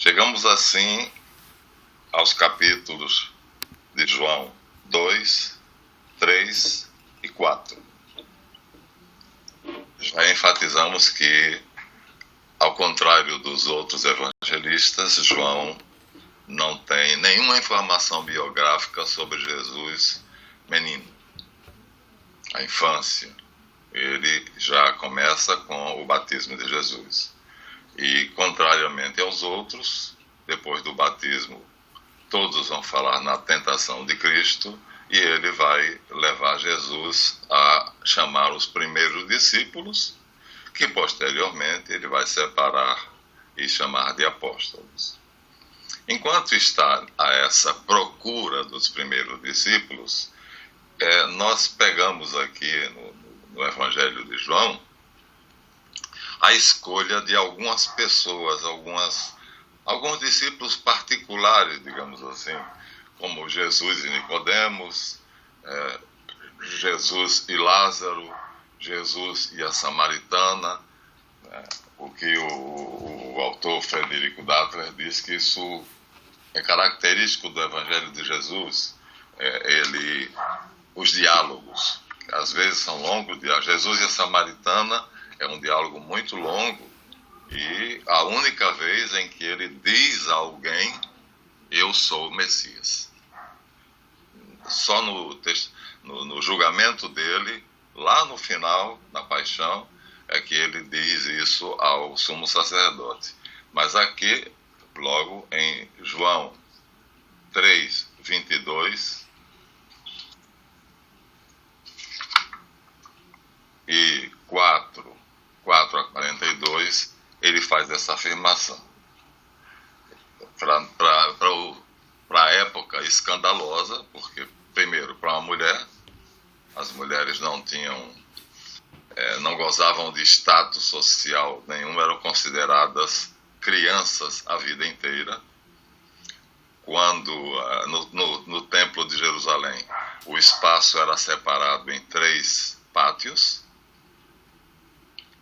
Chegamos assim aos capítulos de João 2, 3 e 4. Já enfatizamos que, ao contrário dos outros evangelistas, João não tem nenhuma informação biográfica sobre Jesus menino, a infância. Ele já começa com o batismo de Jesus. E, contrariamente aos outros, depois do batismo, todos vão falar na tentação de Cristo, e ele vai levar Jesus a chamar os primeiros discípulos, que posteriormente ele vai separar e chamar de apóstolos. Enquanto está a essa procura dos primeiros discípulos, nós pegamos aqui no Evangelho de João a escolha de algumas pessoas, alguns discípulos particulares, digamos assim, como Jesus e Nicodemos, Jesus e Lázaro, Jesus e a Samaritana, o que o autor Frederico Dattler diz que isso é característico do Evangelho de Jesus, os diálogos, que às vezes são longos. Jesus e a Samaritana é um diálogo muito longo, e a única vez em que ele diz a alguém: eu sou o Messias. Só no julgamento dele, lá no final, na paixão, é que ele diz isso ao sumo sacerdote. Mas aqui, logo em João 3, 22 e 4 a 42, ele faz essa afirmação. Para a época escandalosa, porque, primeiro, para uma mulher, as mulheres não gozavam de status social nenhum, eram consideradas crianças a vida inteira. Quando, no Templo de Jerusalém, o espaço era separado em 3 pátios: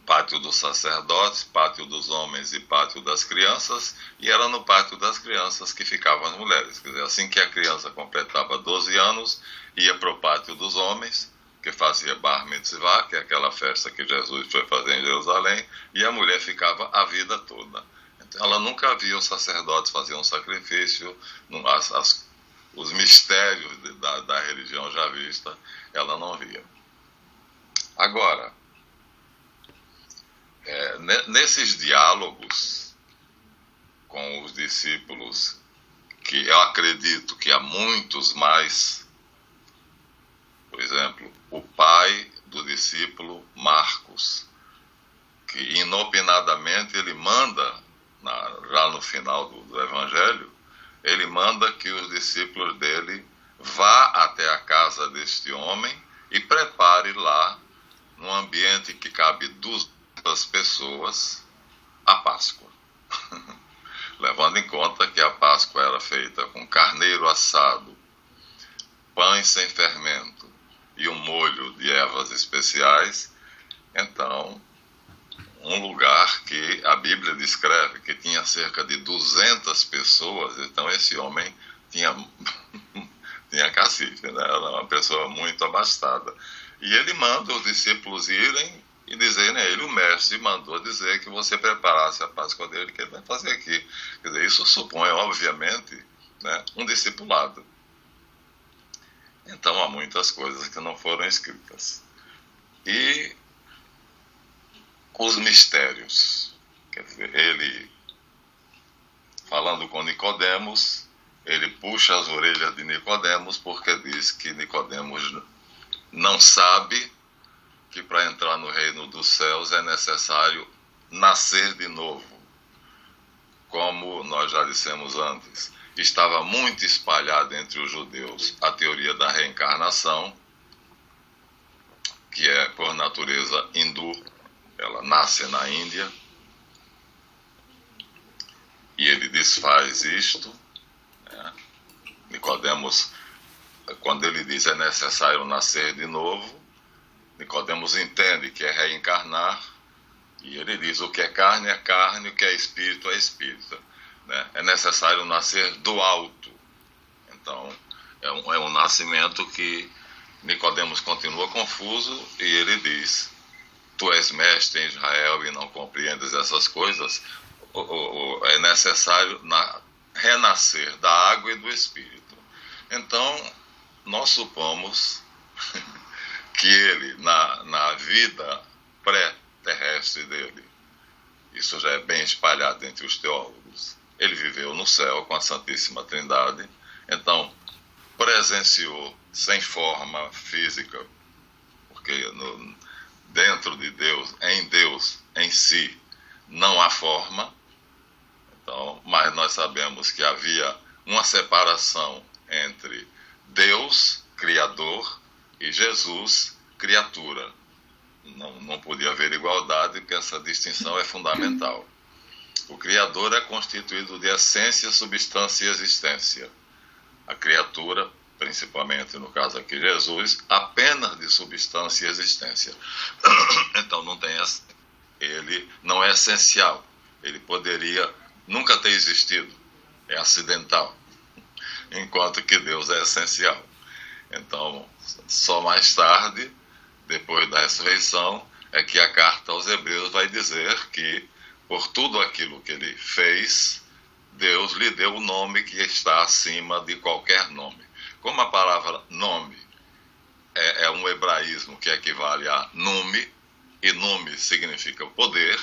pátio dos sacerdotes, pátio dos homens e pátio das crianças, e era no pátio das crianças que ficavam as mulheres. Quer dizer, assim que a criança completava 12 anos, ia para o pátio dos homens, que fazia Bar Mitzvah, que é aquela festa que Jesus foi fazer em Jerusalém, e a mulher ficava a vida toda. Então, ela nunca via os sacerdotes fazer um sacrifício, os mistérios da religião já vista, ela não via. Agora, nesses diálogos com os discípulos, que eu acredito que há muitos mais, por exemplo, o pai do discípulo Marcos, que inopinadamente ele manda, já no final do Evangelho, ele manda que os discípulos dele vá até a casa deste homem e prepare lá, num ambiente que cabe 200 pessoas, a Páscoa. Levando em conta que a Páscoa era feita com carneiro assado, pães sem fermento e um molho de ervas especiais. Então, um lugar que a Bíblia descreve que tinha cerca de 200 pessoas, então esse homem tinha cacife, né? Era uma pessoa muito abastada. E ele manda os discípulos irem e dizerem a ele: o mestre mandou dizer que você preparasse a Páscoa dele, que ele vai fazer aqui. Quer dizer, isso supõe, obviamente, né, um discipulado. Então há muitas coisas que não foram escritas. E os mistérios. Quer dizer, ele, falando com Nicodemos, ele puxa as orelhas de Nicodemos, porque diz que Nicodemos não sabe que para entrar no reino dos céus é necessário nascer de novo. Como nós já dissemos antes, estava muito espalhada entre os judeus a teoria da reencarnação, que é por natureza hindu, ela nasce na Índia, e ele desfaz isto, né? Nicodemos, quando ele diz é necessário nascer de novo, Nicodemos entende que é reencarnar, e ele diz: o que é carne, o que é espírito, é espírito. né? É necessário nascer do alto. Então, é um nascimento que Nicodemos continua confuso e ele diz: tu és mestre em Israel e não compreendes essas coisas? É necessário renascer da água e do Espírito. Então, nós supomos que ele, na vida pré-terrestre dele, isso já é bem espalhado entre os teólogos, ele viveu no céu com a Santíssima Trindade, então presenciou sem forma física, porque dentro de Deus, em si, não há forma. Então, mas nós sabemos que havia uma separação entre Deus, Criador, e Jesus, criatura. Não podia haver igualdade, porque essa distinção é fundamental. O Criador é constituído de essência, substância e existência. A criatura, principalmente no caso aqui Jesus, apenas de substância e existência. Então ele não é essencial. Ele poderia nunca ter existido. É acidental. Enquanto que Deus é essencial. Então, só mais tarde, depois da ressurreição, é que a carta aos Hebreus vai dizer que, por tudo aquilo que ele fez, Deus lhe deu o nome que está acima de qualquer nome. Como a palavra nome é um hebraísmo que equivale a nume, e nume significa poder,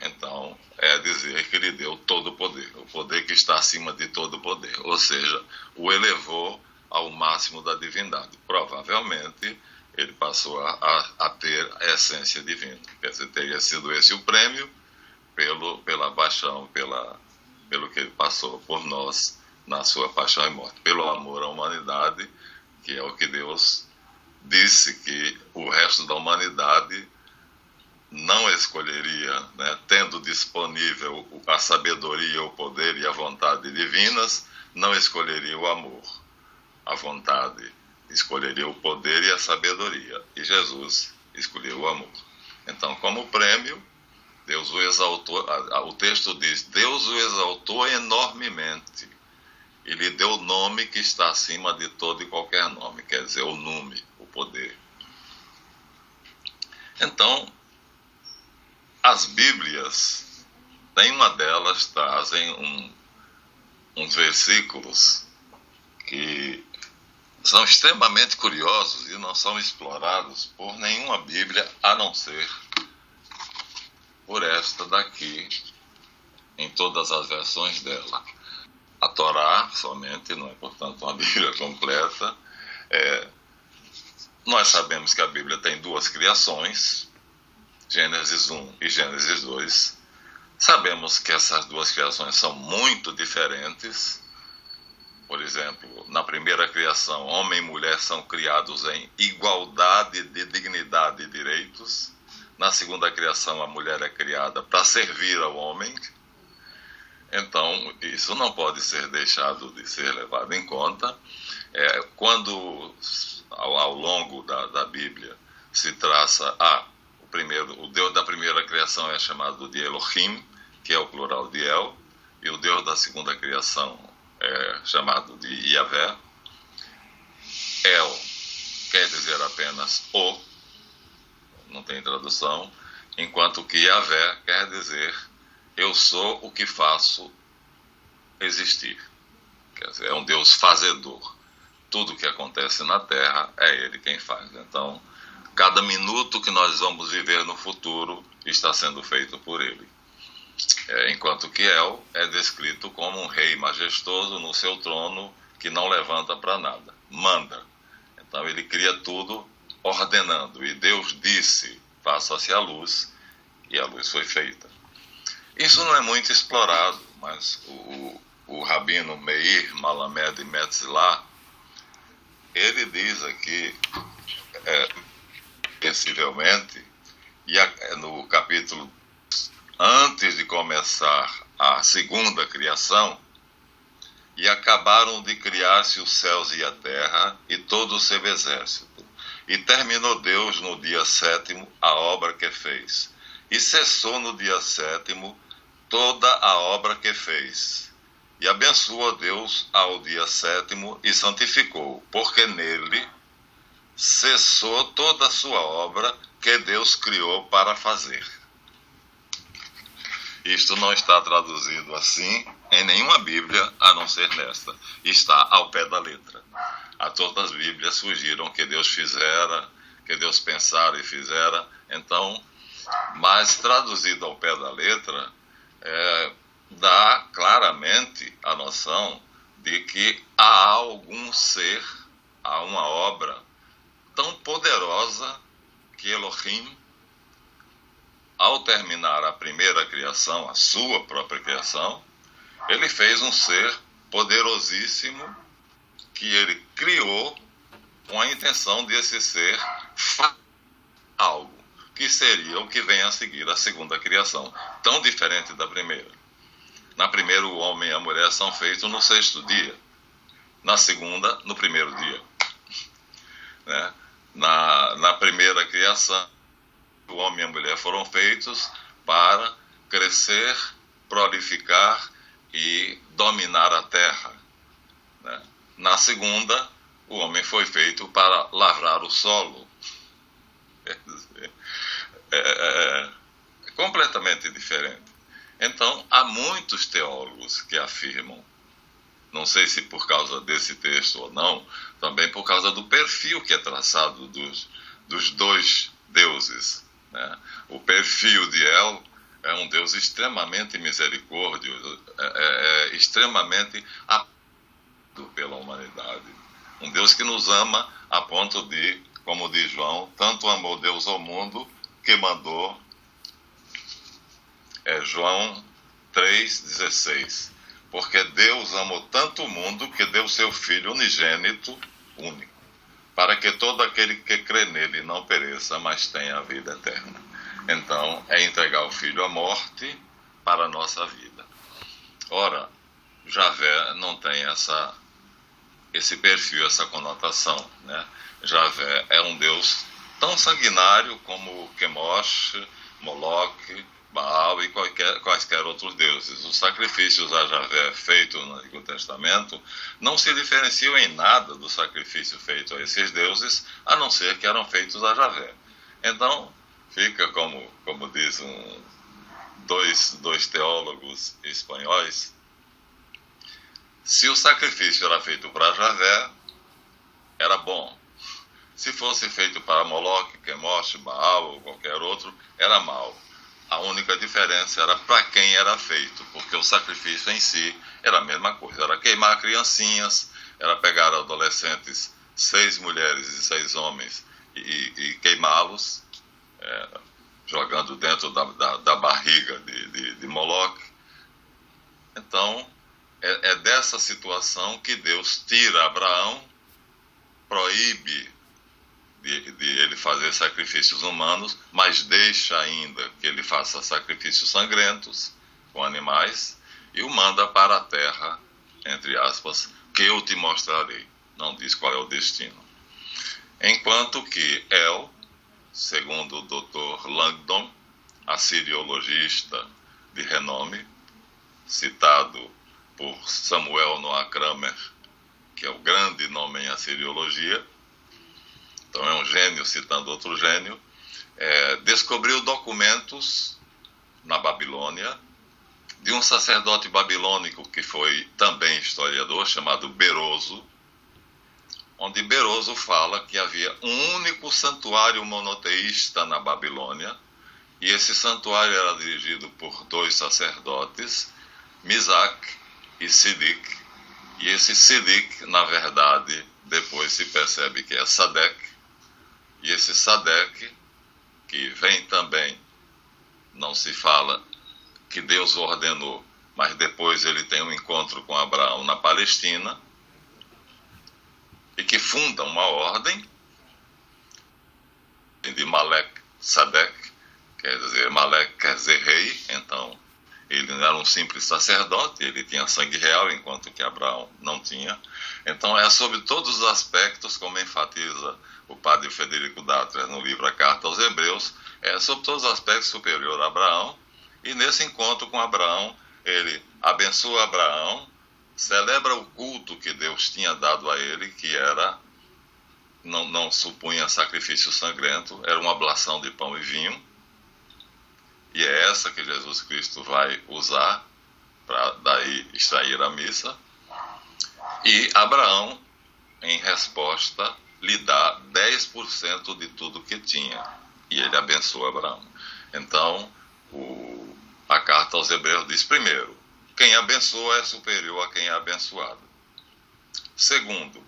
então é dizer que lhe deu todo o poder que está acima de todo o poder, ou seja, o elevou ao máximo da divindade. Provavelmente ele passou a ter a essência divina. Quer dizer, teria sido esse o prêmio pela paixão, pelo que ele passou por nós na sua paixão e morte, pelo amor à humanidade, que é o que Deus disse que o resto da humanidade não escolheria, né? Tendo disponível a sabedoria, o poder e a vontade divinas, não escolheria o amor. A vontade escolheria o poder e a sabedoria, e Jesus escolheu o amor. Então, como prêmio, Deus o exaltou. O texto diz: Deus o exaltou enormemente e lhe deu o nome que está acima de todo e qualquer nome, quer dizer, o nome, o poder. Então, as Bíblias, nenhuma delas trazem uns versículos que são extremamente curiosos e não são explorados por nenhuma Bíblia, a não ser por esta daqui, em todas as versões dela. A Torá somente, não é, portanto, uma Bíblia completa. Nós sabemos que a Bíblia tem duas criações, Gênesis 1 e Gênesis 2. Sabemos que essas duas criações são muito diferentes. Por exemplo, na primeira criação, homem e mulher são criados em igualdade de dignidade e direitos. Na segunda criação, a mulher é criada para servir ao homem. Então, isso não pode ser deixado de ser levado em conta. Quando, ao longo da Bíblia, se traça o Deus da primeira criação é chamado de Elohim, que é o plural de El, e o Deus da segunda criação é chamado de Yahvé. El quer dizer apenas o, não tem tradução, enquanto que Yahvé quer dizer eu sou o que faço existir. Quer dizer, é um Deus fazedor. Tudo que acontece na Terra é Ele quem faz. Então, cada minuto que nós vamos viver no futuro está sendo feito por Ele. Enquanto que El é descrito como um rei majestoso no seu trono que não levanta para nada, manda. Então ele cria tudo ordenando. E Deus disse, faça-se a luz, e a luz foi feita. Isso não é muito explorado, mas o rabino Meir Malamed Metzlah, ele diz aqui, sensivelmente, e no capítulo, antes de começar a segunda criação, e acabaram de criar-se os céus e a terra e todo o seu exército. E terminou Deus no dia sétimo a obra que fez. E cessou no dia sétimo toda a obra que fez. E abençoou Deus ao dia 7º e santificou, porque nele cessou toda a sua obra que Deus criou para fazer. Isto não está traduzido assim em nenhuma Bíblia, a não ser nesta. Está ao pé da letra. A todas as Bíblias surgiram que Deus fizera, que Deus pensara e fizera. Então, mas traduzido ao pé da letra, dá claramente a noção de que há algum ser, há uma obra tão poderosa que Elohim, ao terminar a primeira criação, a sua própria criação, ele fez um ser poderosíssimo que ele criou com a intenção de esse ser fazer algo, que seria o que vem a seguir a segunda criação, tão diferente da primeira. Na primeira, o homem e a mulher são feitos no 6º dia. Na segunda, no primeiro dia. Né? Na primeira criação, o homem e a mulher foram feitos para crescer, prolificar e dominar a terra. Né? Na segunda, o homem foi feito para lavrar o solo. É completamente diferente. Então, há muitos teólogos que afirmam, não sei se por causa desse texto ou não, também por causa do perfil que é traçado dos dois deuses. Né? O perfil de El é um Deus extremamente misericordioso, extremamente amado pela humanidade. Um Deus que nos ama a ponto de, como diz João, tanto amou Deus ao mundo que mandou, João 3,16, porque Deus amou tanto o mundo que deu seu Filho unigênito, único, para que todo aquele que crê nele não pereça, mas tenha a vida eterna. Então, é entregar o Filho à morte para a nossa vida. Ora, Javé não tem esse perfil, essa conotação. Né? Javé é um Deus tão sanguinário como Quemosh, Moloque, Baal e quaisquer outros deuses. Os sacrifícios a Javé feitos no Antigo Testamento não se diferenciam em nada do sacrifício feito a esses deuses, a não ser que eram feitos a Javé. Então, fica como diz dois teólogos espanhóis, se o sacrifício era feito para Javé, era bom. Se fosse feito para Moloque, Quemosh, Baal ou qualquer outro, era mau. A única diferença era para quem era feito, porque o sacrifício em si era a mesma coisa. Era queimar criancinhas, era pegar adolescentes, 6 mulheres e 6 homens, e queimá-los, jogando dentro da barriga de Moloque. Então, é dessa situação que Deus tira Abraão, proíbe de ele fazer sacrifícios humanos, mas deixa ainda que ele faça sacrifícios sangrentos com animais e o manda para a terra, entre aspas, que eu te mostrarei. Não diz qual é o destino. Enquanto que El, segundo o Dr. Langdon, assiriologista de renome, citado por Samuel Noah Kramer, que é o grande nome em assiriologia, então é um gênio citando outro gênio, descobriu documentos na Babilônia de um sacerdote babilônico que foi também historiador, chamado Beroso, onde Beroso fala que havia um único santuário monoteísta na Babilônia, e esse santuário era dirigido por 2 sacerdotes, Misac e Sidik, e esse Sidik, na verdade, depois se percebe que é Sadek, e esse Sadek, que vem também, não se fala que Deus o ordenou, mas depois ele tem um encontro com Abraão na Palestina, e que funda uma ordem de Malek Sadek, quer dizer, Malek quer dizer rei, então ele não era um simples sacerdote, ele tinha sangue real, enquanto que Abraão não tinha. Então é sobre todos os aspectos, como enfatiza o padre Federico D'Atras no livro A Carta aos Hebreus, é sobre todos os aspectos superior a Abraão, E nesse encontro com Abraão, ele abençoa Abraão, celebra o culto que Deus tinha dado a ele, que era, não supunha sacrifício sangrento, era uma oblação de pão e vinho, e é essa que Jesus Cristo vai usar para daí extrair a missa. E Abraão, em resposta, lhe dá 10% de tudo que tinha, e ele abençoa Abraão. Então, a carta aos Hebreus diz, primeiro, quem abençoa é superior a quem é abençoado. Segundo,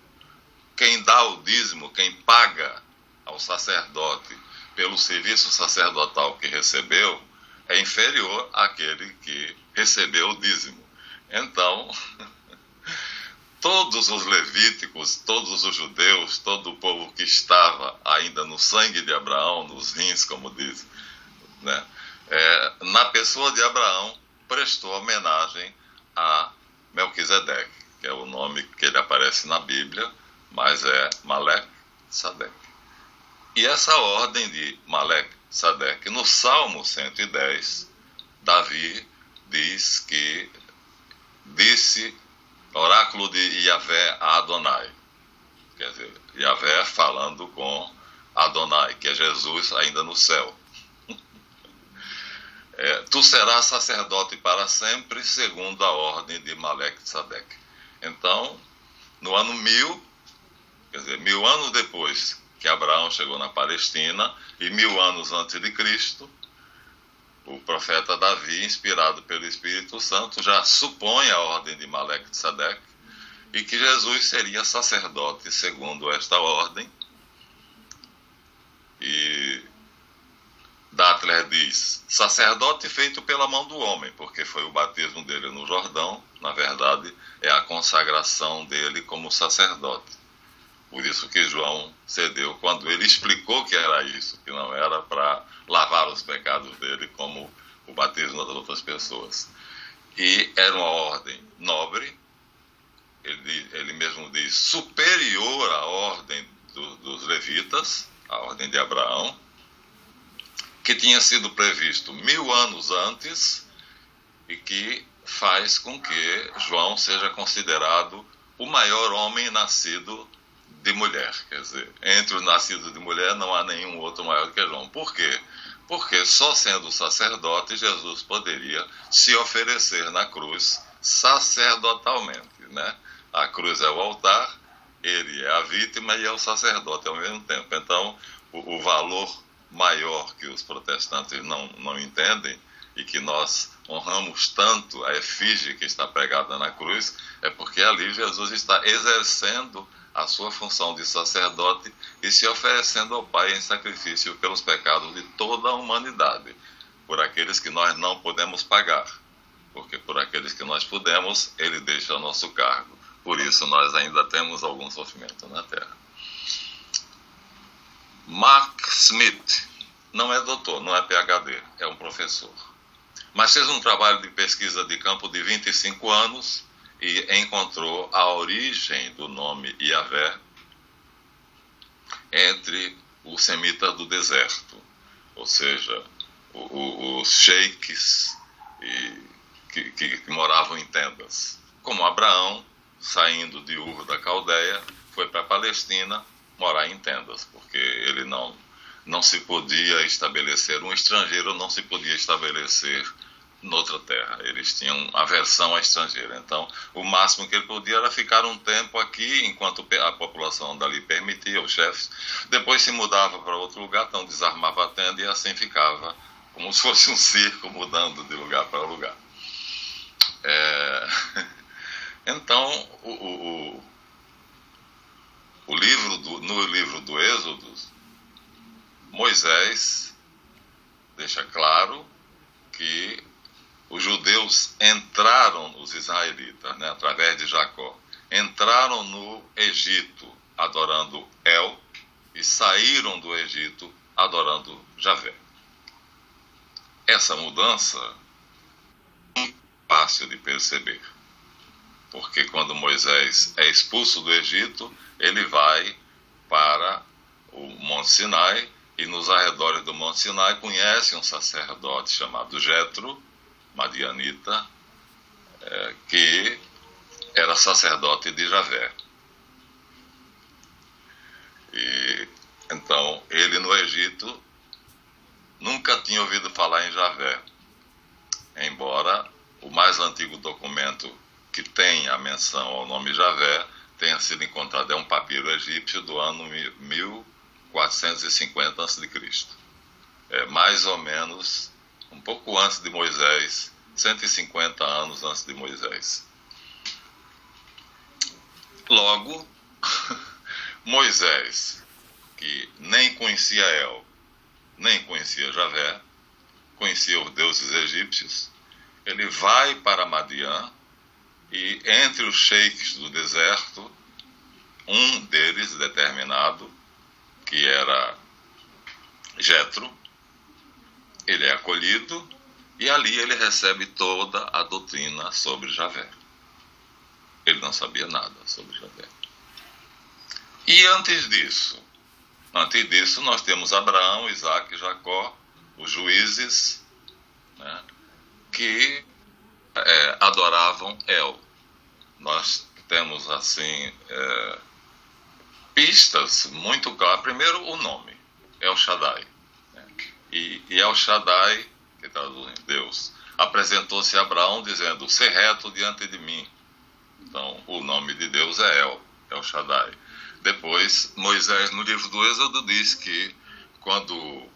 quem dá o dízimo, quem paga ao sacerdote pelo serviço sacerdotal que recebeu, é inferior àquele que recebeu o dízimo. Então, todos os levíticos, todos os judeus, todo o povo que estava ainda no sangue de Abraão, nos rins, como diz, né, na pessoa de Abraão, prestou homenagem a Melquisedeque, que é o nome que ele aparece na Bíblia, mas é Malek Sadek. E essa ordem de Malek Sadek, no Salmo 110, Davi diz que disse oráculo de Yahvé a Adonai. Quer dizer, Yahvé falando com Adonai, que é Jesus ainda no céu. Tu serás sacerdote para sempre, segundo a ordem de Malek Sadek. Então, no ano 1000, quer dizer, 1000 anos depois que Abraão chegou na Palestina, e 1000 anos antes de Cristo, o profeta Davi, inspirado pelo Espírito Santo, já supõe a ordem de Malek Sadek, e que Jesus seria sacerdote segundo esta ordem. E Dattler diz, sacerdote feito pela mão do homem, porque foi o batismo dele no Jordão, na verdade, é a consagração dele como sacerdote. Por isso que João cedeu quando ele explicou que era isso, que não era para lavar os pecados dele como o batismo das outras pessoas. E era uma ordem nobre, ele mesmo diz, superior à ordem dos levitas, a ordem de Abraão, que tinha sido previsto 1000 anos antes e que faz com que João seja considerado o maior homem nascido de mulher. Quer dizer, entre os nascidos de mulher não há nenhum outro maior do que João. Por quê? Porque só sendo sacerdote Jesus poderia se oferecer na cruz sacerdotalmente, né? A cruz é o altar, ele é a vítima e é o sacerdote ao mesmo tempo. Então, o valor maior que os protestantes não entendem e que nós honramos tanto a efígie que está pregada na cruz, é porque ali Jesus está exercendo a sua função de sacerdote e se oferecendo ao Pai em sacrifício pelos pecados de toda a humanidade, por aqueles que nós não podemos pagar, porque por aqueles que nós podemos, ele deixa o nosso cargo. Por isso nós ainda temos algum sofrimento na Terra. Mark Smith não é doutor, não é PhD, é um professor. Mas fez um trabalho de pesquisa de campo de 25 anos e encontrou a origem do nome Yahvé entre os semitas do deserto, ou seja, os sheiks que moravam em tendas. Como Abraão, saindo de Ur da Caldeia, foi para a Palestina morar em tendas, porque ele não se podia estabelecer, um estrangeiro não se podia estabelecer noutra terra. Eles tinham aversão a estrangeiro. Então, o máximo que ele podia era ficar um tempo aqui, enquanto a população dali permitia, os chefes. Depois se mudava para outro lugar, então desarmava a tenda e assim ficava, como se fosse um circo, mudando de lugar para lugar. Então, no livro do Êxodo, Moisés deixa claro que os judeus entraram, os israelitas, né, através de Jacó, entraram no Egito adorando El e saíram do Egito adorando Javé. Essa mudança é fácil de perceber, porque quando Moisés é expulso do Egito, ele vai para o Monte Sinai e nos arredores do Monte Sinai conhece um sacerdote chamado Jetro, madianita, que era sacerdote de Javé. E então ele no Egito nunca tinha ouvido falar em Javé, embora o mais antigo documento que tem a menção ao nome Javé tenha sido encontrado, é um papiro egípcio do ano 1450 a.C. É mais ou menos um pouco antes de Moisés, 150 anos antes de Moisés. Logo, Moisés, que nem conhecia El, nem conhecia Javé, conhecia os deuses egípcios, ele vai para Madiã e entre os sheiks do deserto, um deles determinado, que era Jetro, ele é acolhido e ali ele recebe toda a doutrina sobre Javé. Ele não sabia nada sobre Javé. E antes disso nós temos Abraão, Isaac e Jacó, os juízes, né, que adoravam El. Nós temos assim pistas muito claras. Primeiro, o nome, El Shaddai, né? E El Shaddai, que traduz em Deus, apresentou-se a Abraão dizendo: "Sê reto diante de mim". Então, o nome de Deus é El Shaddai. Depois, Moisés, no livro do Êxodo, diz que quando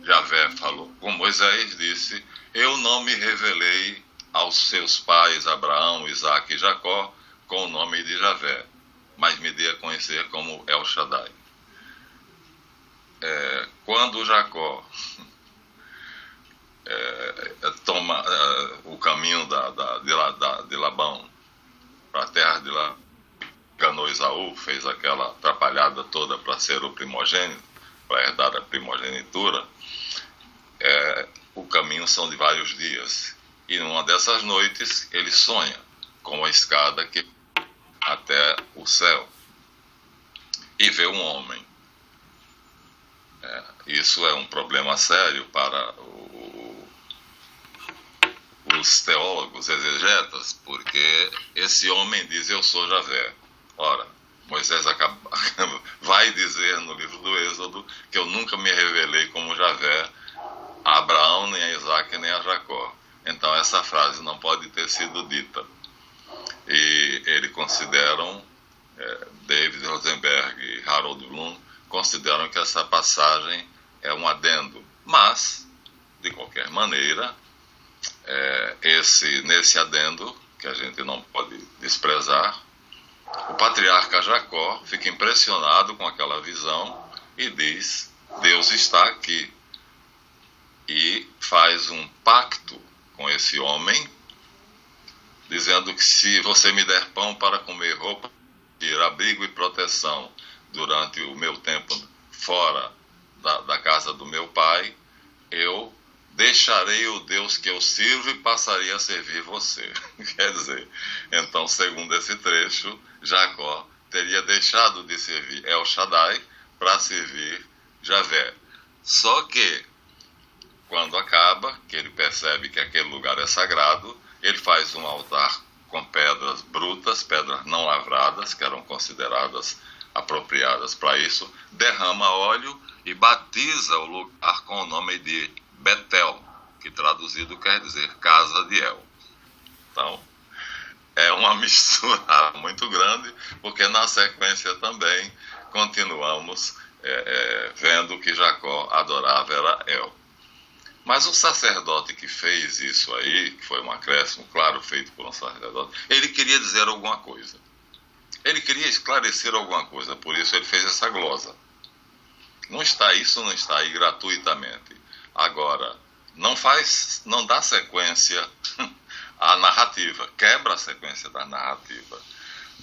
Javé falou com Moisés, disse: "Eu não me revelei aos seus pais, Abraão, Isaac e Jacó, com o nome de Javé, mas me dei a conhecer como El Shaddai". Quando Jacó toma o caminho de Labão para a terra de lá, enganou Esaú, fez aquela atrapalhada toda para ser o primogênito, para herdar a primogenitura, o caminho são de vários dias. E numa dessas noites ele sonha com a escada que até o céu e vê um homem. Isso é um problema sério para os teólogos exegetas, porque esse homem diz: "Eu sou Javé". Ora, Moisés vai dizer no livro do Êxodo que eu nunca me revelei como Javé a Abraão, nem a Isaac, nem a Jacó. Então essa frase não pode ter sido dita. E eles consideram, David Rosenberg e Harold Bloom, consideram que essa passagem é um adendo. Mas, de qualquer maneira, nesse adendo, que a gente não pode desprezar, o patriarca Jacó fica impressionado com aquela visão e diz: "Deus está aqui". E faz um pacto com esse homem, dizendo que se você me der pão para comer, roupa, abrigo e proteção durante o meu tempo fora da casa do meu pai, eu deixarei o Deus que eu sirvo e passarei a servir você. Quer dizer, então, segundo esse trecho, Jacó teria deixado de servir El Shaddai para servir Javé. Só que, quando acaba, que ele percebe que aquele lugar é sagrado, ele faz um altar com pedras brutas, pedras não lavradas, que eram consideradas apropriadas para isso, derrama óleo e batiza o lugar com o nome de Betel, que traduzido quer dizer casa de El. Então, é uma mistura muito grande, porque na sequência também continuamos vendo que Jacó adorava era El. Mas o sacerdote que fez isso aí, que foi um acréscimo, claro, feito por um sacerdote, ele queria dizer alguma coisa. Ele queria esclarecer alguma coisa, por isso ele fez essa glosa. Isso não está aí gratuitamente. Agora, não dá sequência à narrativa, quebra a sequência da narrativa,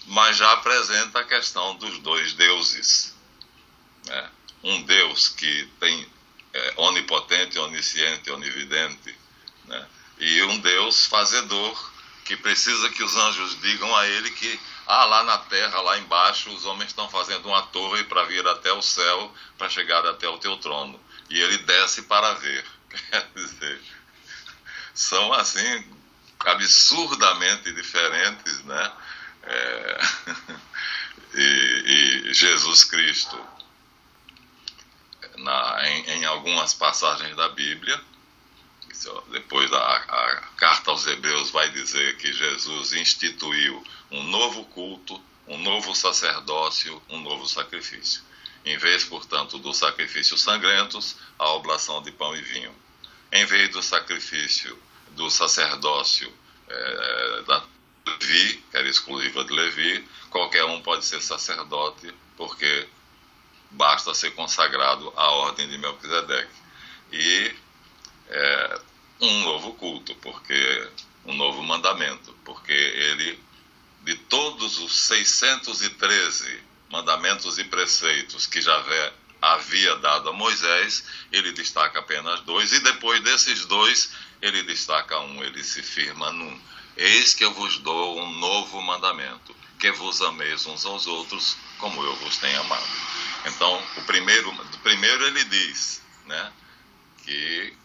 mas já apresenta a questão dos dois deuses, né? Um Deus que tem onipotente, onisciente, onividente, né? E um Deus fazedor, que precisa que os anjos digam a ele que lá na terra, lá embaixo, os homens estão fazendo uma torre para vir até o céu, para chegar até o teu trono. E ele desce para ver. Quer dizer, são assim absurdamente diferentes, né? E Jesus Cristo, em algumas passagens da Bíblia, depois a carta aos Hebreus vai dizer que Jesus instituiu um novo culto, um novo sacerdócio, um novo sacrifício. Em vez, portanto, do sacrifício sangrentos, a oblação de pão e vinho. Em vez do sacrifício do sacerdócio da Levi, que era exclusiva de Levi, qualquer um pode ser sacerdote, porque basta ser consagrado à ordem de Melquisedeque. E um novo culto, um novo mandamento, porque ele, de todos os 613 mandamentos e preceitos que Javé havia dado a Moisés, ele destaca apenas 2, e depois desses 2, ele destaca um, ele se firma num: eis que eu vos dou um novo mandamento, que vos ameis uns aos outros, como eu vos tenho amado. Então, o primeiro ele diz, né, que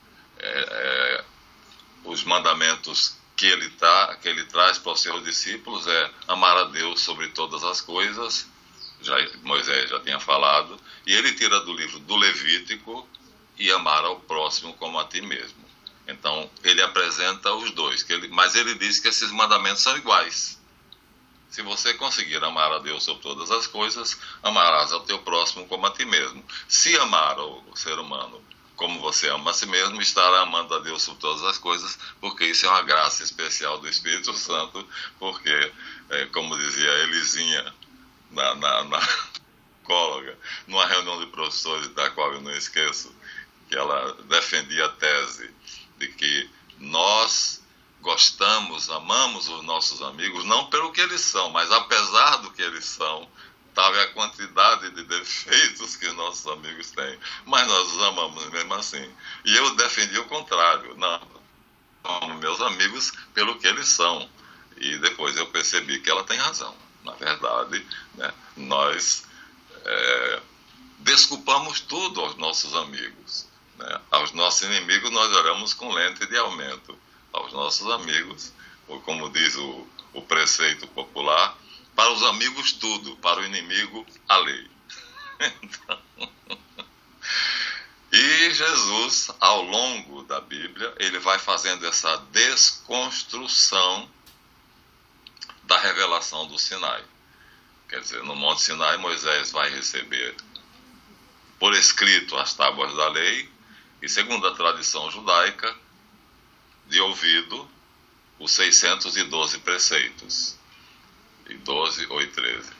os mandamentos que ele traz para os seus discípulos é amar a Deus sobre todas as coisas. Moisés já tinha falado, e ele tira do livro do Levítico, e amar ao próximo como a ti mesmo. Então, ele apresenta os dois, mas ele diz que esses mandamentos são iguais. Se você conseguir amar a Deus sobre todas as coisas, amarás ao teu próximo como a ti mesmo. Se amar o ser humano como você ama a si mesmo, estará amando a Deus sobre todas as coisas, porque isso é uma graça especial do Espírito Santo, porque, como dizia a Elisinha, na psicóloga, numa reunião de professores, da qual eu não esqueço, que ela defendia a tese de que nós gostamos, amamos os nossos amigos, não pelo que eles são, mas apesar do que eles são, tal é a quantidade de defeitos que os nossos amigos têm, mas nós os amamos mesmo assim. E eu defendi o contrário: não, amo meus amigos pelo que eles são. E depois eu percebi que ela tem razão. Na verdade, né, nós desculpamos tudo aos nossos amigos, né? Aos nossos inimigos nós olhamos com lente de aumento. Aos nossos amigos, ou como diz o preceito popular, para os amigos tudo, para o inimigo a lei. Então, e Jesus, ao longo da Bíblia, ele vai fazendo essa desconstrução da revelação do Sinai. Quer dizer, no Monte Sinai, Moisés vai receber por escrito as tábuas da lei, e segundo a tradição judaica, de ouvido, os 612 preceitos, e 12 ou 13.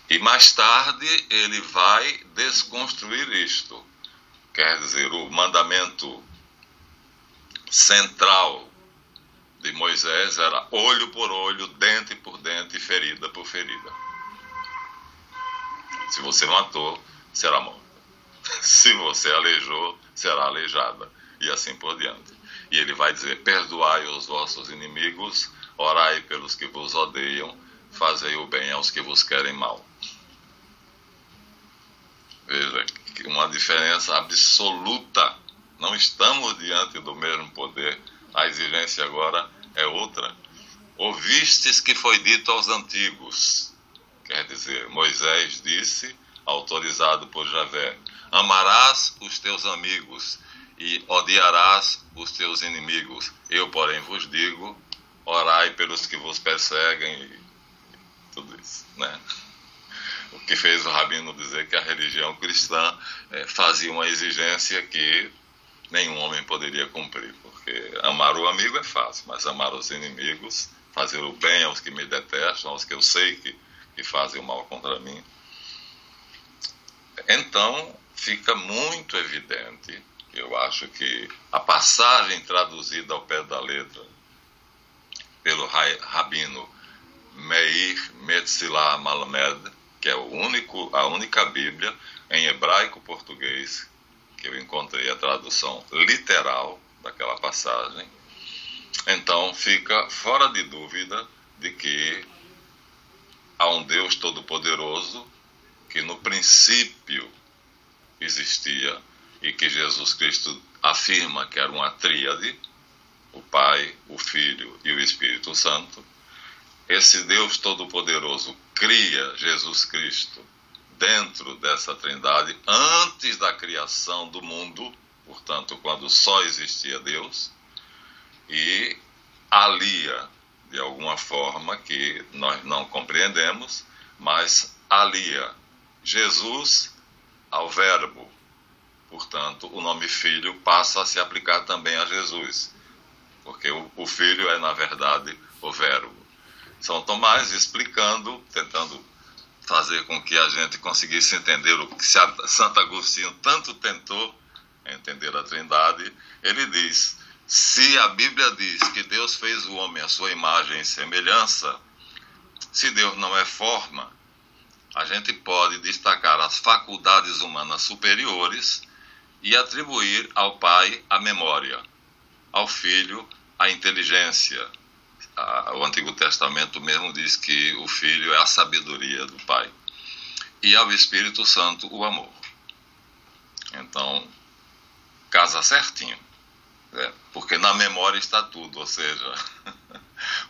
E mais tarde ele vai desconstruir isto. Quer dizer, o mandamento central de Moisés era olho por olho, dente por dente, ferida por ferida. Se você matou, será morta. Se você aleijou, será aleijada. E assim por diante. E ele vai dizer: perdoai os vossos inimigos, orai pelos que vos odeiam, fazei o bem aos que vos querem mal. Veja, uma diferença absoluta. Não estamos diante do mesmo poder. A exigência agora é outra. Ouvistes que foi dito aos antigos. Quer dizer, Moisés disse, autorizado por Javé: amarás os teus amigos e odiarás os teus inimigos. Eu, porém, vos digo, orai pelos que vos perseguem, e tudo isso, né? O que fez o rabino dizer que a religião cristã fazia uma exigência que nenhum homem poderia cumprir, porque amar o amigo é fácil, mas amar os inimigos, fazer o bem aos que me detestam, aos que eu sei que fazem o mal contra mim. Então, fica muito evidente, eu acho que a passagem traduzida ao pé da letra pelo rabino Meir Metzilah Malamed, que é a única Bíblia em hebraico-português que eu encontrei a tradução literal daquela passagem, então fica fora de dúvida de que há um Deus Todo-Poderoso que no princípio existia e que Jesus Cristo afirma que era uma tríade, o Pai, o Filho e o Espírito Santo. Esse Deus Todo-Poderoso cria Jesus Cristo dentro dessa trindade antes da criação do mundo, portanto, quando só existia Deus, e alia, de alguma forma que nós não compreendemos, mas alia Jesus ao Verbo. Portanto, o nome Filho passa a se aplicar também a Jesus, porque o Filho é, na verdade, o Verbo. São Tomás explicando, tentando fazer com que a gente conseguisse entender o que Santo Agostinho tanto tentou entender a Trindade. Ele diz: se a Bíblia diz que Deus fez o homem à sua imagem e semelhança, se Deus não é forma, a gente pode destacar as faculdades humanas superiores e atribuir ao Pai a memória, ao Filho a inteligência. O Antigo Testamento mesmo diz que o Filho é a sabedoria do Pai, e ao Espírito Santo o amor. Então, casa certinho, porque na memória está tudo, ou seja,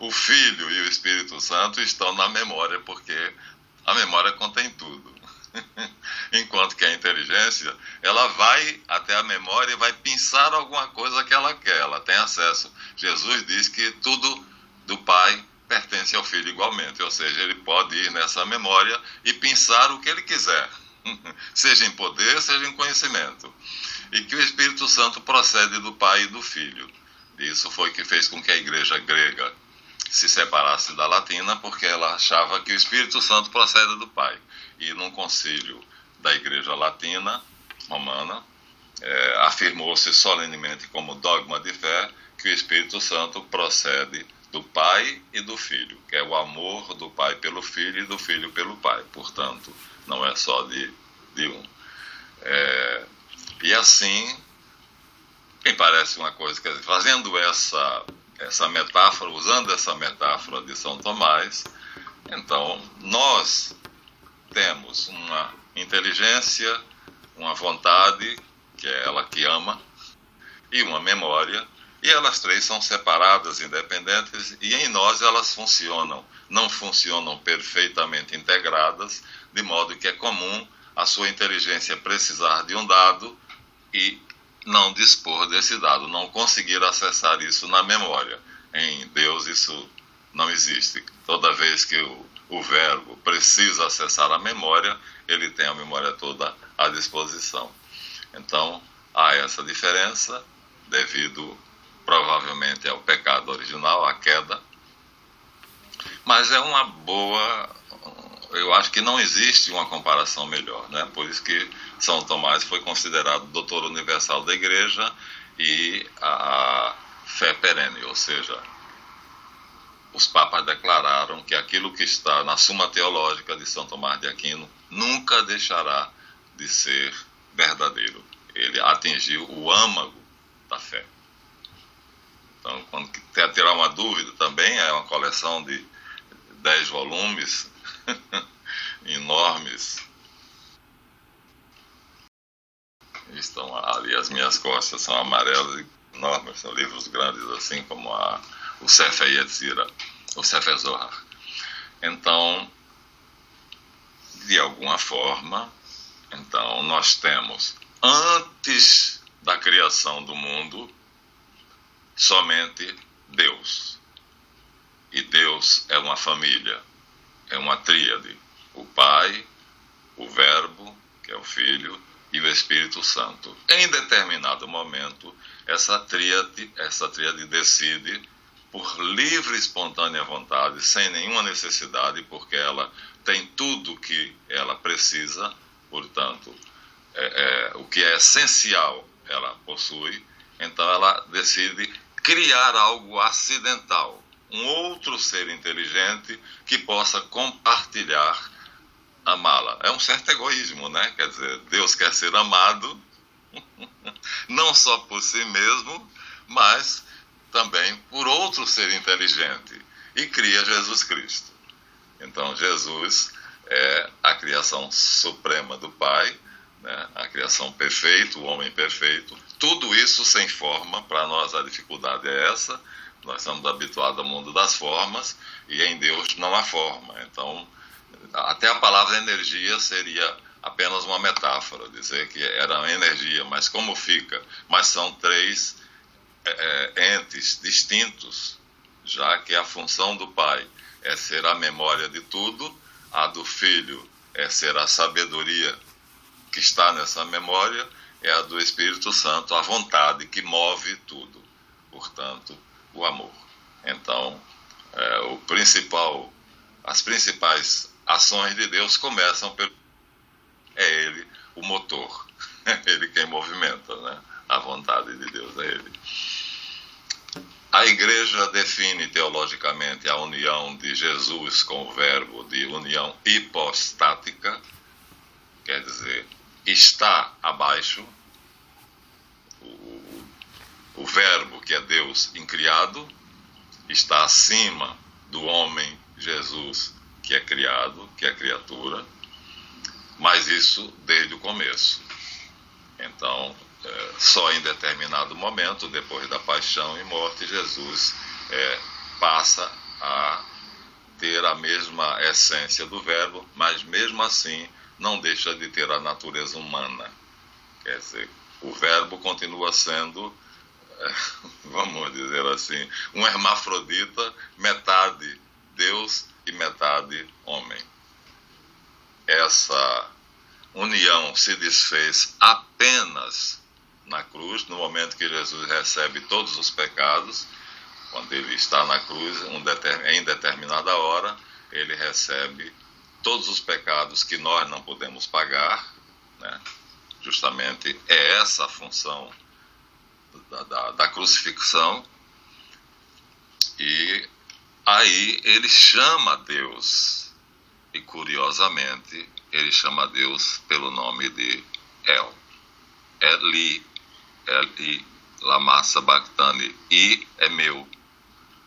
o Filho e o Espírito Santo estão na memória, porque a memória contém tudo. Enquanto que a inteligência, ela vai até a memória e vai pensar alguma coisa que ela quer, ela tem acesso. Jesus diz que tudo do Pai pertence ao Filho igualmente, ou seja, ele pode ir nessa memória e pensar o que ele quiser, seja em poder, seja em conhecimento. E que o Espírito Santo procede do Pai e do Filho. Isso foi que fez com que a igreja grega se separasse da latina, porque ela achava que o Espírito Santo procede do Pai. E num concílio da igreja latina, romana, afirmou-se solenemente como dogma de fé que o Espírito Santo procede do Pai e do Filho, que é o amor do Pai pelo Filho e do Filho pelo Pai. Portanto, não é só de um. E assim, me parece uma coisa, quer dizer, fazendo essa metáfora, usando essa metáfora de São Tomás, então nós temos uma inteligência, uma vontade, que é ela que ama, e uma memória, e elas três são separadas, independentes, e em nós elas funcionam, não funcionam perfeitamente integradas, de modo que é comum a sua inteligência precisar de um dado e não dispor desse dado, não conseguir acessar isso na memória. Em Deus isso não existe. Toda vez que o Verbo precisa acessar a memória, ele tem a memória toda à disposição. Então, há essa diferença devido provavelmente ao pecado original, à queda, mas é uma boa, eu acho que não existe uma comparação melhor, né? Por isso que São Tomás foi considerado doutor universal da igreja e a fé perene, ou seja, os papas declararam que aquilo que está na Suma Teológica de São Tomás de Aquino nunca deixará de ser verdadeiro. Ele atingiu o âmago da fé. Então, quando quer tirar uma dúvida, também é uma coleção de 10 volumes enormes. Estão ali, as minhas costas são amarelas e enormes, são livros grandes, assim como o Sefer Yetzirah, o Sefer Zohar. Então, de alguma forma, então, nós temos, antes da criação do mundo, somente Deus. E Deus é uma família, é uma tríade. O Pai, o Verbo, que é o Filho, e o Espírito Santo. Em determinado momento, essa tríade decide, por livre e espontânea vontade, sem nenhuma necessidade, porque ela tem tudo o que ela precisa, portanto, o que é essencial ela possui, então ela decide criar algo acidental, um outro ser inteligente que possa compartilhar, amá-la. É um certo egoísmo, né? Quer dizer, Deus quer ser amado, não só por si mesmo, mas também por outro ser inteligente, e cria Jesus Cristo. Então, Jesus é a criação suprema do Pai, né? A criação perfeita, o homem perfeito. Tudo isso sem forma. Para nós a dificuldade é essa. Nós estamos habituados ao mundo das formas e em Deus não há forma. Então, até a palavra energia seria apenas uma metáfora, dizer que era energia, mas como fica? Mas são três entes distintos, já que a função do Pai é ser a memória de tudo, a do Filho é ser a sabedoria que está nessa memória, é a do Espírito Santo, a vontade que move tudo, portanto, o amor. Então, as principais ações de Deus começam pelo... É Ele o motor, é Ele quem movimenta, né? A vontade de Deus é Ele. A Igreja define teologicamente a união de Jesus com o Verbo de união hipostática, quer dizer, está abaixo, o Verbo, que é Deus incriado, está acima do homem Jesus, que é criado, que é criatura, mas isso desde o começo. Então, só em determinado momento, depois da paixão e morte, Jesus passa a ter a mesma essência do Verbo, mas mesmo assim não deixa de ter a natureza humana. Quer dizer, o Verbo continua sendo, vamos dizer assim, um hermafrodita, metade Deus e metade homem. Essa união se desfez apenas na cruz, no momento que Jesus recebe todos os pecados. Quando ele está na cruz, em determinada hora, ele recebe todos os pecados que nós não podemos pagar, né? Justamente é essa a função da crucifixão. E aí ele chama Deus, e curiosamente ele chama Deus pelo nome de El. Eli, lama sabachthani. I é meu,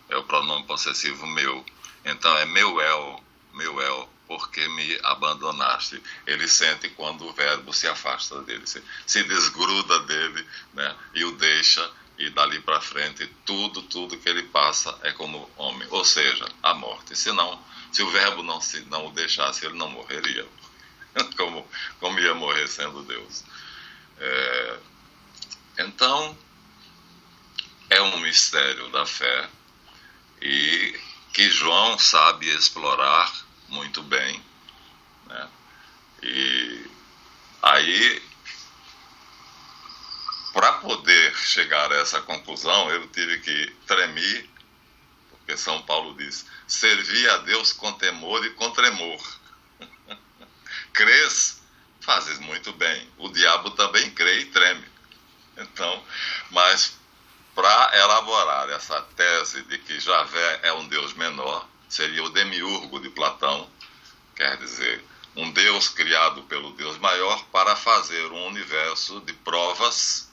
é o pronome possessivo meu. Então é meu El, porque me abandonaste. Ele sente quando o Verbo se afasta dele, se desgruda dele, né, e o deixa, e dali para frente tudo que ele passa é como homem, ou seja, a morte. Se o Verbo não o deixasse, ele não morreria, como ia morrer sendo Deus. Então, é um mistério da fé e que João sabe explorar muito bem, né? E aí, para poder chegar a essa conclusão, eu tive que tremer, porque São Paulo diz: servir a Deus com temor e com tremor. Crês, fazes muito bem. O diabo também crê e treme. Então, mas para elaborar essa tese de que Javé é um Deus menor, seria o demiurgo de Platão, quer dizer, um Deus criado pelo Deus maior para fazer um universo de provas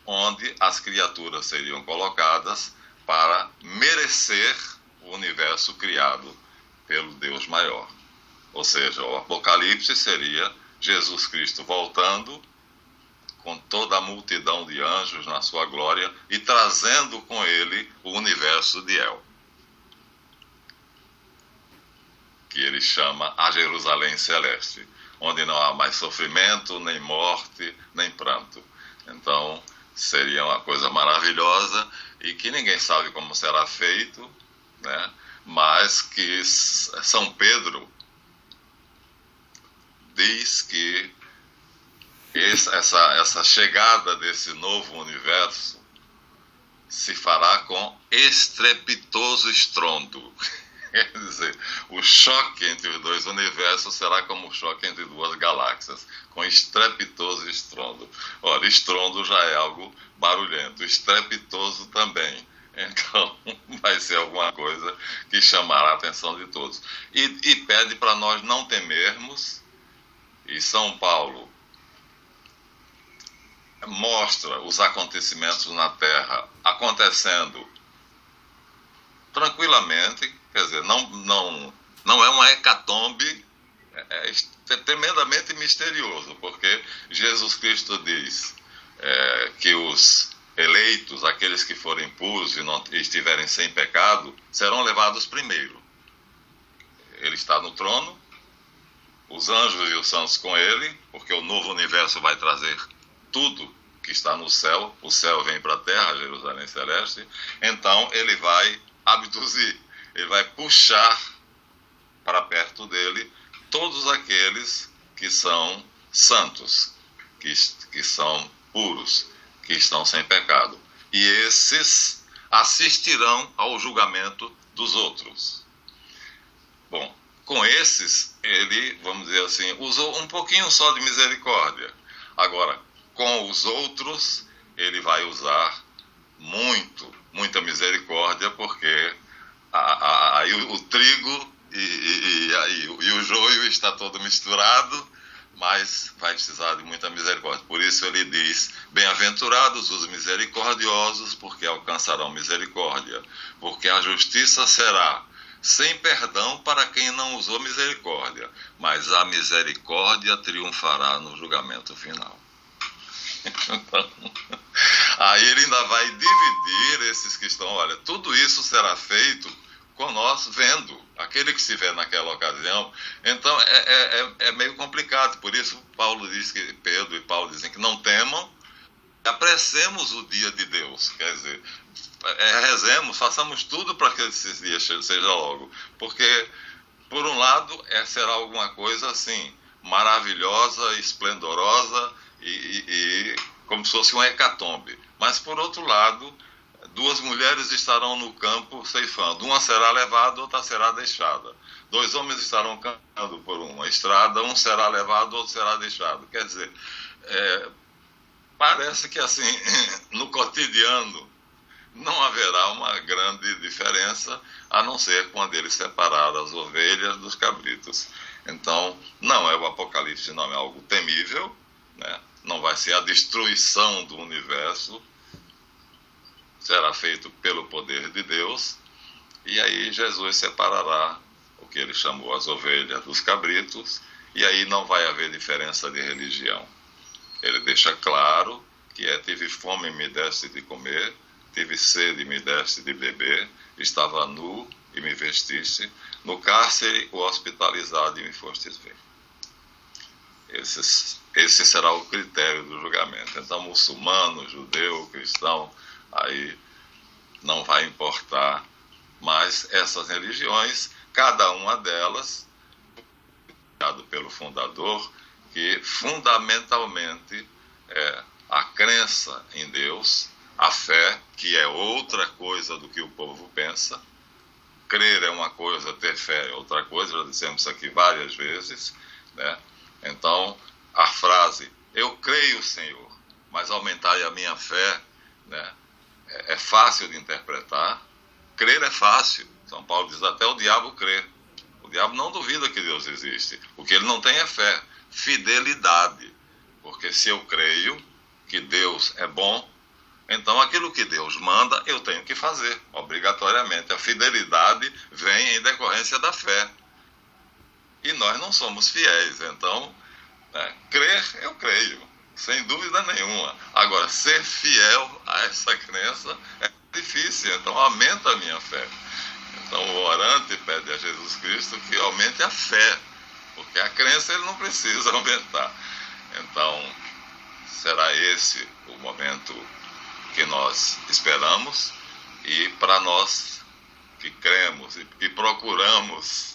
onde as criaturas seriam colocadas para merecer o universo criado pelo Deus maior. Ou seja, o Apocalipse seria Jesus Cristo voltando com toda a multidão de anjos na sua glória e trazendo com ele o universo de El, que ele chama a Jerusalém Celeste, onde não há mais sofrimento, nem morte, nem pranto. Então, seria uma coisa maravilhosa e que ninguém sabe como será feito, né? Mas que São Pedro diz que essa chegada desse novo universo se fará com estrepitoso estrondo. Quer dizer, o choque entre os dois universos será como o choque entre duas galáxias, com estrepitoso estrondo. Ora, estrondo já é algo barulhento, estrepitoso também. Então, vai ser alguma coisa que chamará a atenção de todos. E pede para nós não temermos, e São Paulo mostra os acontecimentos na Terra acontecendo tranquilamente, quer dizer, não não é uma hecatombe, é tremendamente misterioso, porque Jesus Cristo diz que os eleitos, aqueles que forem puros e estiverem sem pecado, serão levados primeiro. Ele está no trono, os anjos e os santos com ele, porque o novo universo vai trazer tudo que está no céu, o céu vem para a terra, Jerusalém Celeste, então ele vai abduzir, ele vai puxar para perto dele todos aqueles que são santos, que são puros, que estão sem pecado. E esses assistirão ao julgamento dos outros. Bom, com esses, ele, vamos dizer assim, usou um pouquinho só de misericórdia. Agora, com os outros, ele vai usar muita misericórdia, porque aí o trigo e o joio está todo misturado, mas vai precisar de muita misericórdia. Por isso ele diz: bem-aventurados os misericordiosos, porque alcançarão misericórdia, porque a justiça será sem perdão para quem não usou misericórdia, mas a misericórdia triunfará no julgamento final. Então, aí ele ainda vai dividir esses que estão, olha, tudo isso será feito com nós vendo, aquele que se vê naquela ocasião. Então é meio complicado, por isso Paulo diz que, Pedro e Paulo dizem que não temam, apressemos o dia de Deus, quer dizer, rezemos, façamos tudo para que esses dias seja logo, porque por um lado será alguma coisa assim, maravilhosa, esplendorosa e como se fosse um hecatombe, mas por outro lado, 2 mulheres estarão no campo ceifando. Uma será levada, outra será deixada. 2 homens estarão caminhando por uma estrada, um será levado, outro será deixado. Quer dizer, parece que assim, no cotidiano, não haverá uma grande diferença, a não ser quando ele separar as ovelhas dos cabritos. Então, não é o Apocalipse, não é algo temível, né? Não vai ser a destruição do universo, será feito pelo poder de Deus, e aí Jesus separará o que ele chamou as ovelhas dos cabritos, e aí não vai haver diferença de religião. Ele deixa claro que tive fome e me deste de comer, tive sede e me deste de beber, estava nu e me vestiste, no cárcere o hospitalizado e me fostes ver. Esse será o critério do julgamento. Então, muçulmano, judeu, cristão, aí não vai importar, mas essas religiões, cada uma delas, dado pelo fundador, que fundamentalmente é a crença em Deus, a fé, que é outra coisa do que o povo pensa. Crer é uma coisa, ter fé é outra coisa, já dissemos isso aqui várias vezes, né? Então, a frase, eu creio, Senhor, mas aumentai a minha fé, né? É fácil de interpretar. Crer é fácil. São Paulo diz, até o diabo crê. O diabo não duvida que Deus existe. O que ele não tem é fé, fidelidade. Porque se eu creio que Deus é bom, então aquilo que Deus manda, eu tenho que fazer, obrigatoriamente. A fidelidade vem em decorrência da fé. E nós não somos fiéis, então, crer, eu creio, sem dúvida nenhuma. Agora, ser fiel a essa crença é difícil, então aumenta a minha fé. Então, o orante pede a Jesus Cristo que aumente a fé, porque a crença ele não precisa aumentar. Então, será esse o momento que nós esperamos, e para nós que cremos e que procuramos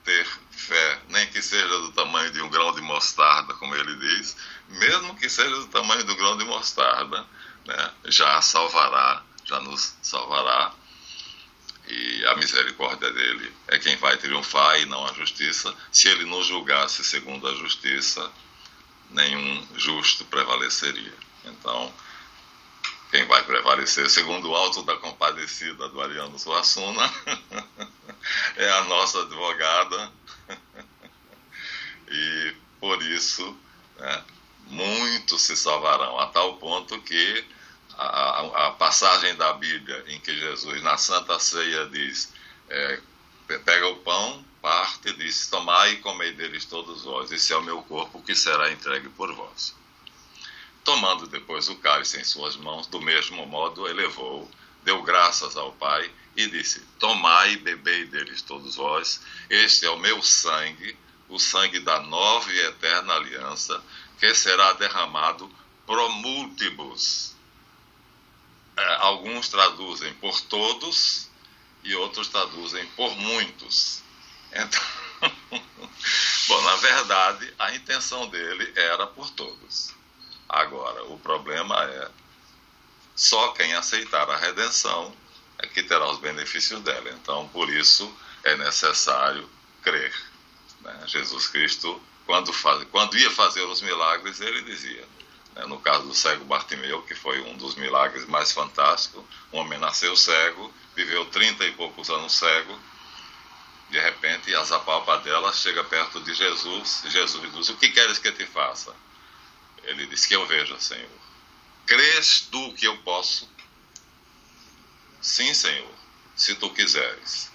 ter fé, nem que seja do tamanho de um grão de mostarda, como ele diz, mesmo que seja do tamanho do grão de mostarda, né, já nos salvará, e a misericórdia dele é quem vai triunfar e não a justiça. Se ele nos julgasse segundo a justiça, nenhum justo prevaleceria. Então, quem vai prevalecer, segundo o Alto da Compadecida do Ariano Suassuna, é a nossa advogada, e por isso, né, muitos se salvarão, a tal ponto que a passagem da Bíblia em que Jesus, na Santa Ceia, diz pega o pão, parte e diz: tomai e comei deles todos vós, esse é o meu corpo que será entregue por vós. Tomando depois o cálice em suas mãos, do mesmo modo elevou, deu graças ao Pai e disse: tomai e bebei deles todos vós, este é o meu sangue, o sangue da nova e eterna aliança, que será derramado pro multibus. Alguns traduzem por todos e outros traduzem por muitos. Então, bom, na verdade, a intenção dele era por todos. Agora, o problema é só quem aceitar a redenção é que terá os benefícios dela. Então, por isso, é necessário crer. Né? Jesus Cristo, quando ia fazer os milagres, ele dizia, né? No caso do cego Bartimeu, que foi um dos milagres mais fantásticos, um homem nasceu cego, viveu 30 e poucos anos cego, de repente, as apalpadelas chega perto de Jesus, e Jesus diz: o que queres que eu te faça? Ele diz: que eu veja, Senhor. Crês tu que eu posso? Sim, Senhor, se tu quiseres.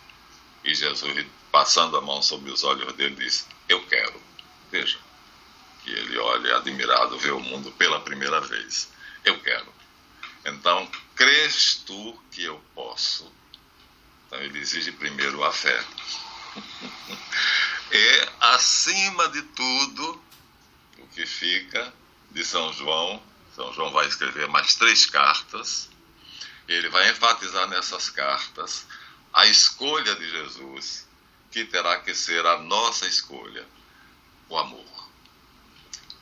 E Jesus, passando a mão sobre os olhos dele, diz: eu quero. Veja. E ele olha admirado, vê o mundo pela primeira vez. Eu quero. Então, crês tu que eu posso? Então, ele exige primeiro a fé. E, acima de tudo, o que fica de São João vai escrever mais 3 cartas. Ele vai enfatizar nessas cartas a escolha de Jesus, que terá que ser a nossa escolha, o amor.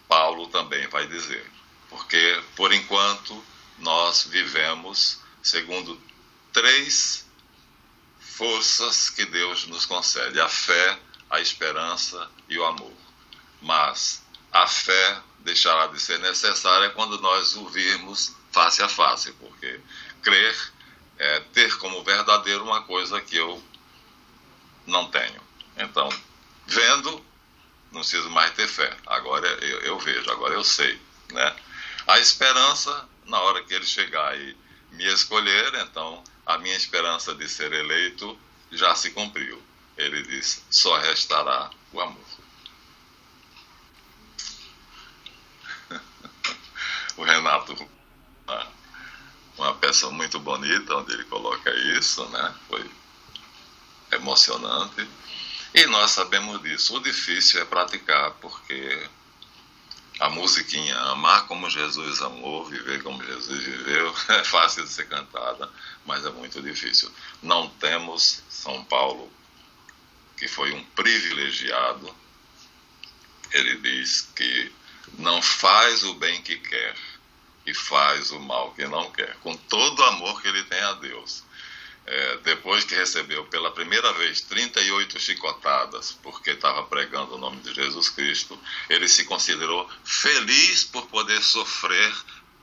Paulo também vai dizer, porque, por enquanto, nós vivemos segundo 3 forças que Deus nos concede: a fé, a esperança e o amor. Mas a fé deixará de ser necessária quando nós o virmos face a face, porque crer é ter como verdadeiro uma coisa que eu não tenho. Então, vendo, não preciso mais ter fé. Agora eu vejo, agora eu sei, né? A esperança, na hora que ele chegar e me escolher, então a minha esperança de ser eleito já se cumpriu. Ele diz: só restará o amor. O Renato, uma peça muito bonita, onde ele coloca isso, né? Foi emocionante. E nós sabemos disso. O difícil é praticar, porque a musiquinha Amar como Jesus amou, viver como Jesus viveu, é fácil de ser cantada, mas é muito difícil. Não temos São Paulo, que foi um privilegiado. Ele diz que não faz o bem que quer e faz o mal que não quer, com todo o amor que ele tem a Deus. Depois que recebeu pela primeira vez 38 chicotadas, porque estava pregando o nome de Jesus Cristo, ele se considerou feliz por poder sofrer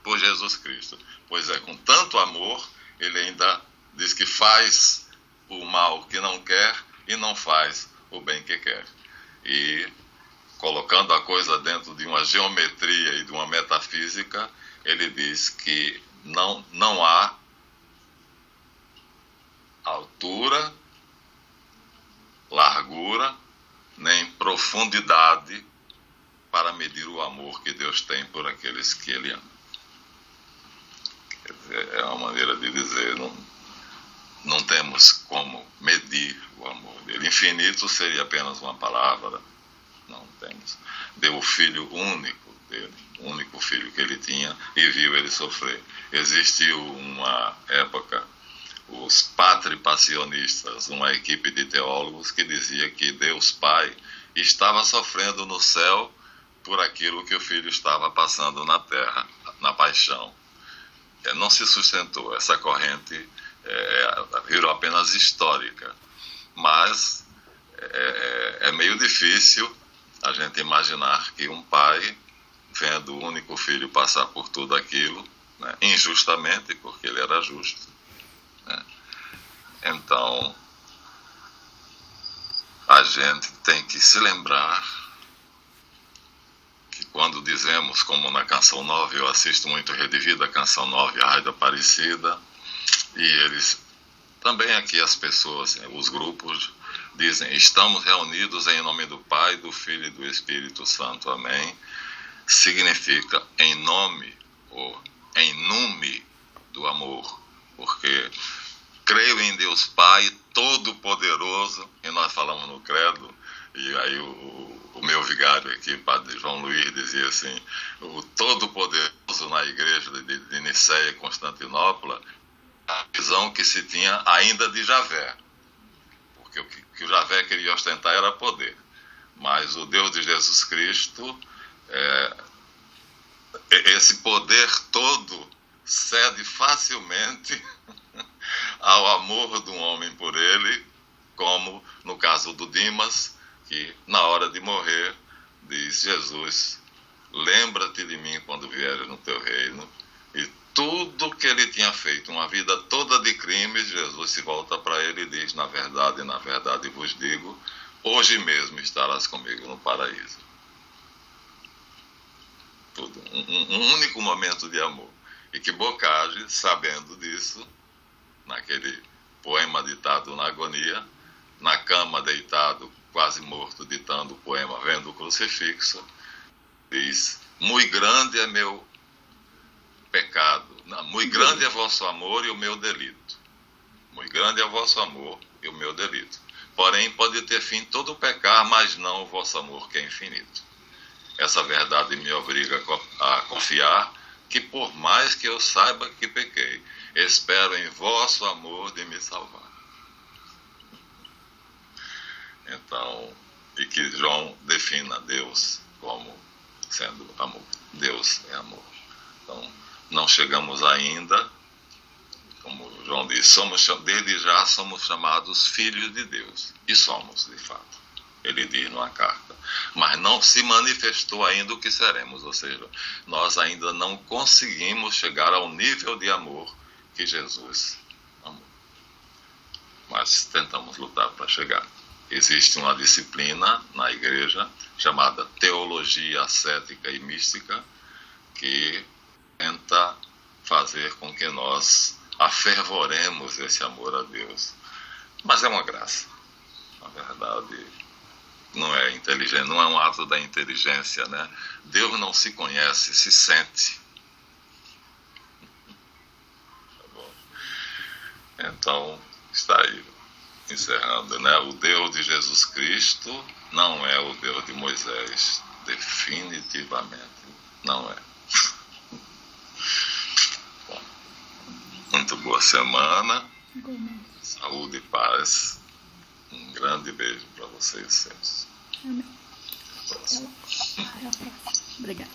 por Jesus Cristo. Pois é, com tanto amor, ele ainda diz que faz o mal que não quer e não faz o bem que quer. E, colocando a coisa dentro de uma geometria e de uma metafísica, ele diz que não há altura, largura, nem profundidade para medir o amor que Deus tem por aqueles que Ele ama. Quer dizer, é uma maneira de dizer, não temos como medir o amor dele. Infinito seria apenas uma palavra, não temos. Deu o Filho único dele, o único filho que ele tinha, e viu ele sofrer. Existiu uma época, os patripassionistas, uma equipe de teólogos que dizia que Deus Pai estava sofrendo no céu por aquilo que o Filho estava passando na terra, na paixão. Não se sustentou, essa corrente virou apenas histórica, mas é meio difícil a gente imaginar que um pai, vendo o único filho passar por tudo aquilo, né, injustamente, porque ele era justo, né? Então, a gente tem que se lembrar que quando dizemos, como na Canção 9, eu assisto muito Rede Vida, Canção 9, a Rádio Aparecida, e eles, também aqui as pessoas, os grupos, dizem: estamos reunidos em nome do Pai, do Filho e do Espírito Santo. Amém. Significa em nome ou em nome do amor, porque creio em Deus Pai Todo-Poderoso, e nós falamos no credo, e aí o meu vigário aqui, Padre João Luiz, dizia assim: o Todo-Poderoso na igreja de Niceia e Constantinopla, a visão que se tinha ainda de Javé, porque o que o Javé queria ostentar era poder, mas o Deus de Jesus Cristo, esse poder todo cede facilmente ao amor de um homem por ele, como no caso do Dimas, que na hora de morrer diz: Jesus, lembra-te de mim quando vieres no teu reino. E tudo que ele tinha feito, uma vida toda de crimes, Jesus se volta para ele e diz: na verdade vos digo, hoje mesmo estarás comigo no paraíso. Tudo, um único momento de amor. E que Bocage, sabendo disso, naquele poema ditado na agonia, na cama deitado, quase morto, ditando o poema, vendo o crucifixo, diz: muito grande é meu pecado, muito grande é vosso amor e o meu delito. Muito grande é vosso amor e o meu delito. Porém, pode ter fim todo o pecar, mas não o vosso amor, que é infinito. Essa verdade me obriga a confiar que, por mais que eu saiba que pequei, espero em vosso amor de me salvar. Então, e que João defina Deus como sendo amor. Deus é amor. Então, não chegamos ainda, como João diz, desde já somos chamados filhos de Deus. E somos, de fato. Ele diz numa carta. Mas não se manifestou ainda o que seremos. Ou seja, nós ainda não conseguimos chegar ao nível de amor que Jesus amou. Mas tentamos lutar para chegar. Existe uma disciplina na igreja chamada teologia ascética e mística, que tenta fazer com que nós afervoremos esse amor a Deus. Mas é uma graça. Na verdade, não é inteligente, não é um ato da inteligência, né? Deus não se conhece, se sente. Tá bom? Então, está aí, encerrando, né? O Deus de Jesus Cristo não é o Deus de Moisés, definitivamente não é. Bom, muito boa semana, saúde e paz. Um grande beijo para vocês, seus. Amém. Até a próxima. Obrigada.